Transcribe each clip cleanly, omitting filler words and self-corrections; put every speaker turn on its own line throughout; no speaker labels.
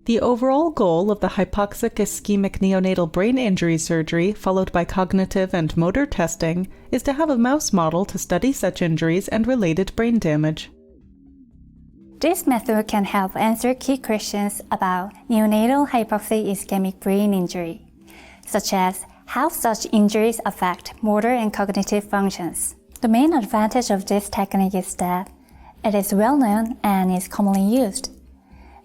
The overall goal of the hypoxic-ischemic neonatal brain injury surgery, followed by cognitive and motor testing, is to have a mouse model to study such injuries and related brain damage.
This method can help answer key questions about neonatal hypoxic-ischemic brain injury, such as how such injuries affect motor and cognitive functions. The main advantage of this technique is that it is well known and is commonly used.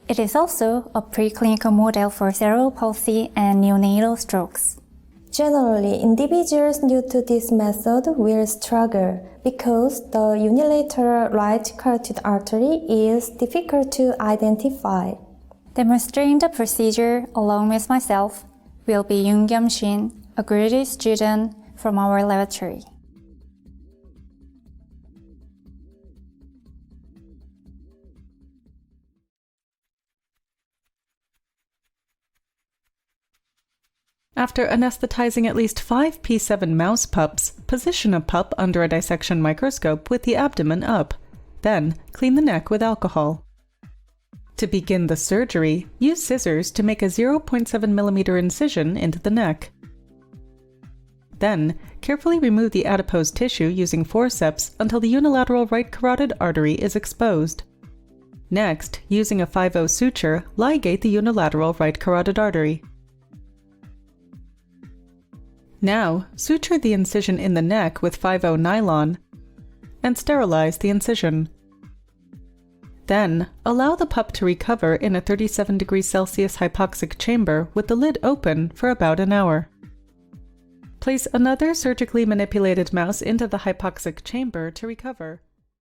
It is also a preclinical model for cerebral palsy and neonatal strokes.
Generally, individuals new to this method will struggle because the unilateral right carotid artery is difficult to identify.
Demonstrating the procedure along with myself will be Yoon-Kyum Shin, a graduate student from our laboratory.
After anesthetizing at least 5 P7 mouse pups, position a pup under a dissection microscope with the abdomen up. Then, clean the neck with alcohol. To begin the surgery, use scissors to make a 0.7 mm incision into the neck. Then, carefully remove the adipose tissue using forceps until the unilateral right carotid artery is exposed. Next, using a 5/0 suture, ligate the unilateral right carotid artery. Now, suture the incision in the neck with 5/0 nylon and sterilize the incision. Then, allow the pup to recover in a 37°C hypoxic chamber with the lid open for about an hour. Place another surgically manipulated mouse into the hypoxic chamber to recover.